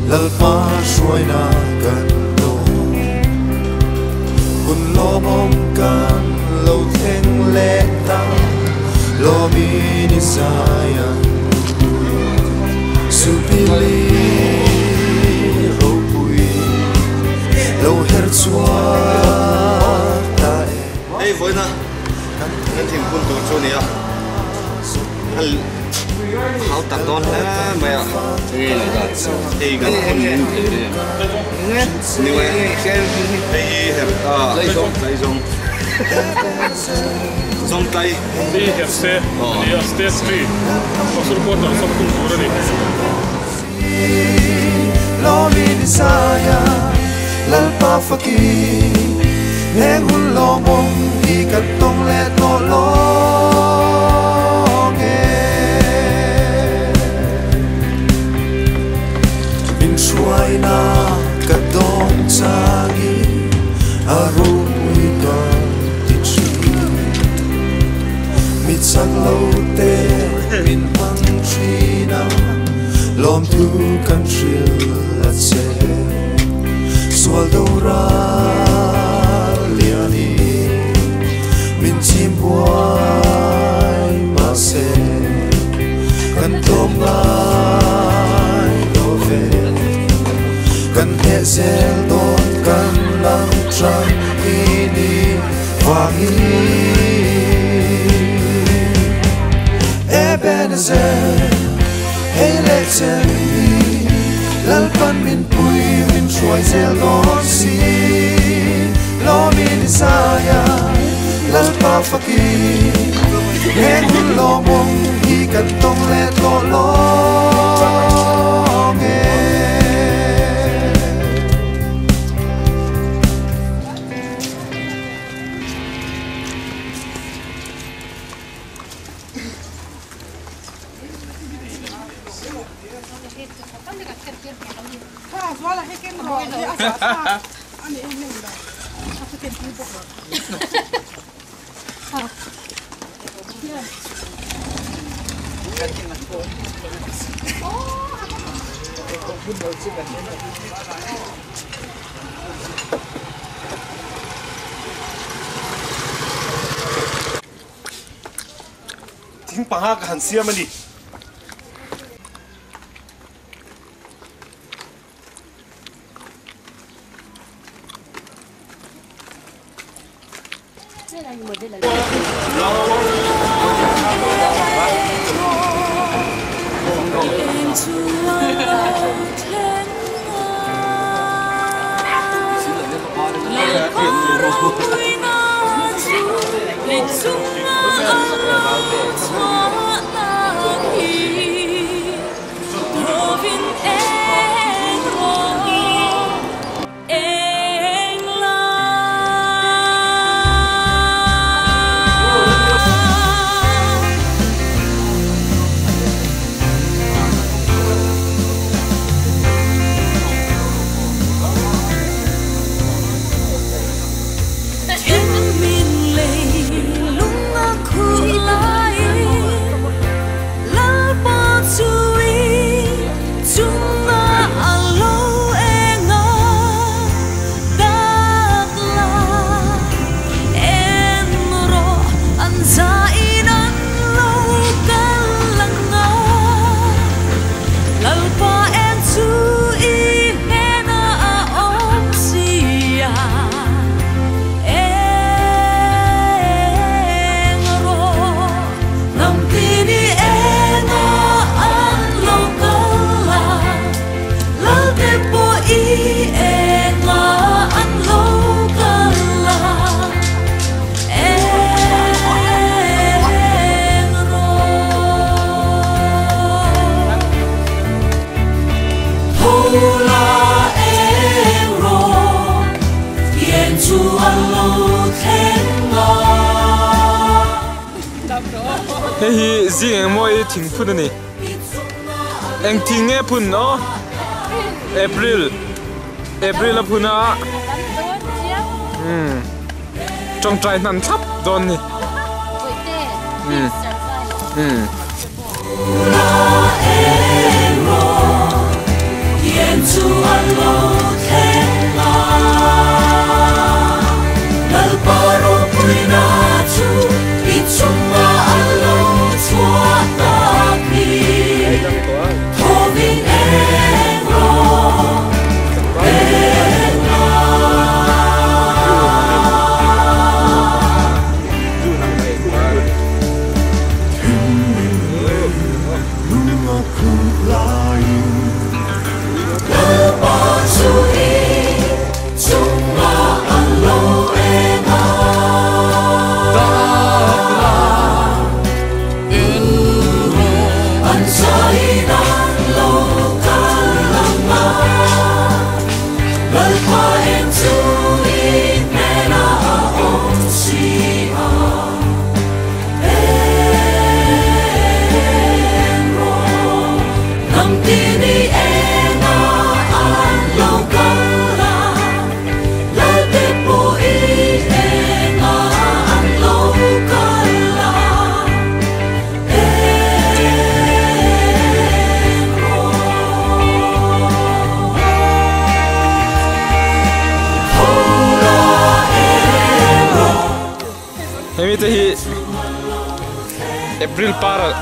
lalpa suai na kan lo kun lo mong kan lo theng le ta lo mi ni saya su pili ro pui lo her chua ta ei voi na kan thing kun tu chu ni a hao tạt đón đấy mày ạ nghe là gạt đi gần con nghe như vậy đi hẹp dây rong rong tay đi hẹp xe đi ở stage street có sự quan trọng trong cultura này lo mi saya lalpa fakir heng hun lo mong hi kat tong le to lo suai na kadong sagi arui ka tichi mit sang lo te min mang china lom tu kan shil at se sual do ra liani min chim boai ma se kan tom ngai do ve kan he zel don kan lang trăng ini vangi Ebenezer hey lechen mi lalpan min pui min suai zel don si lo min saya lalpa fakir heng lo mong hi kan tong le to lo tiếng bằng hát hàn xiêm mà đi Hey, riêng mỗi thỉnh phun này, anh thỉnh nghe phun nó, April là phun á, trong trái năn thấp đòn này,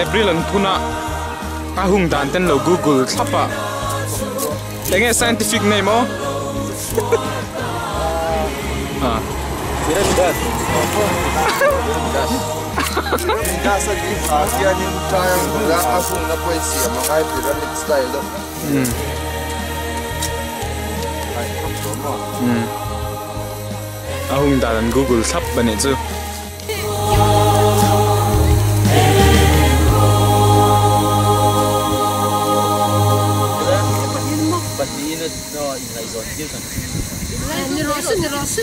April an puna ahung dan ten lo Google thapa enge scientific name o Nasa di Asia ni tayang la ahung na poesia makai pyramid style do. ahung dan Google thap bane chu Ni rasa.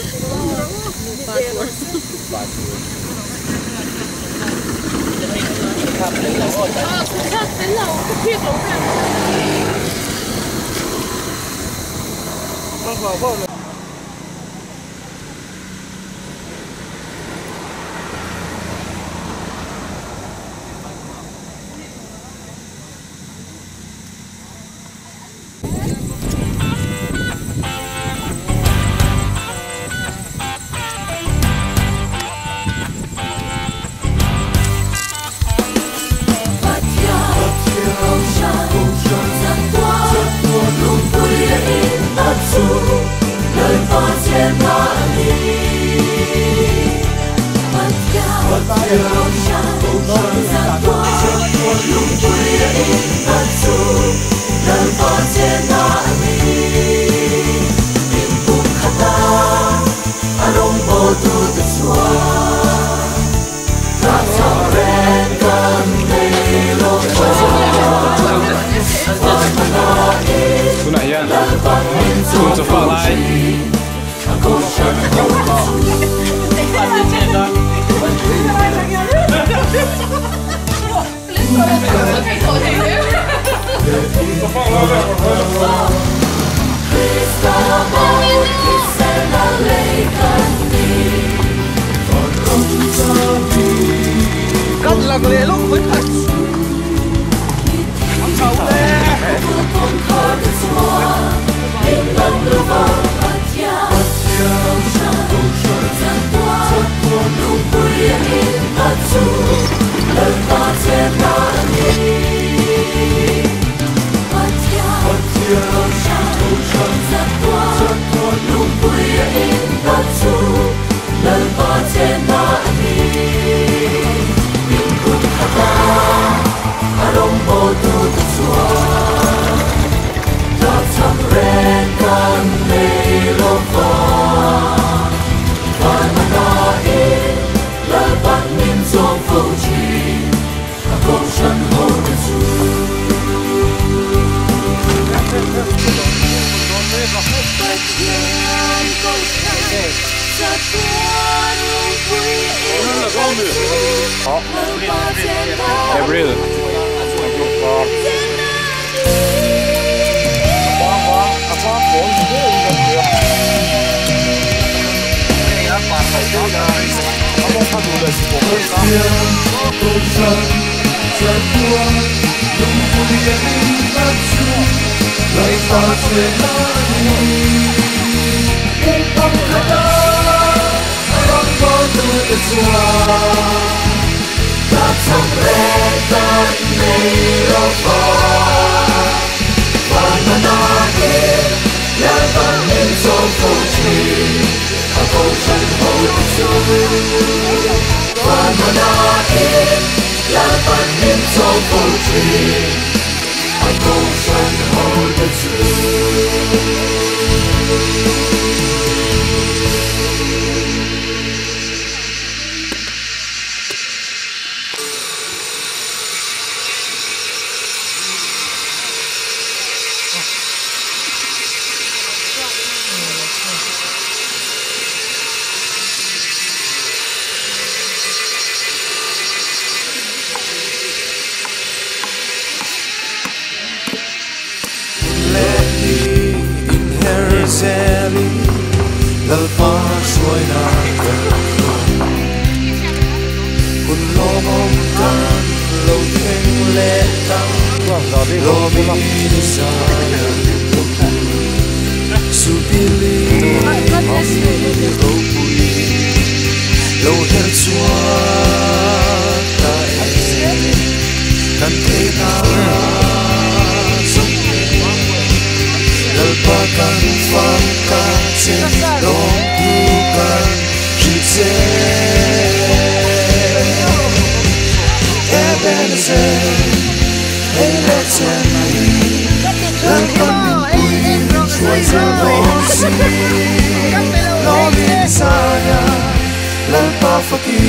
Cắt lạc lệ lúc với thật. April Hãy pa thuê nani in phong khata rong bo tu te chua ta trong le tan nei ro fa van na ke ya van in so fo chi a ko san ho chu van na ke ya van in so fo chi a ko san ho chu Sally, dal pa suoi na kun lo mong tan lo theng le tang lo mi sa su pili lo pui lo her chua ta kan te na pa kan fam ka chen dong tu kan jitse Ebenezer hey let's lan pan min pui chuai sa dong si lo min saya lan pa faki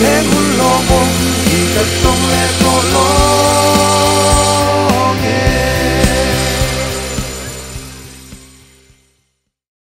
le mun lo mong ki ka tong le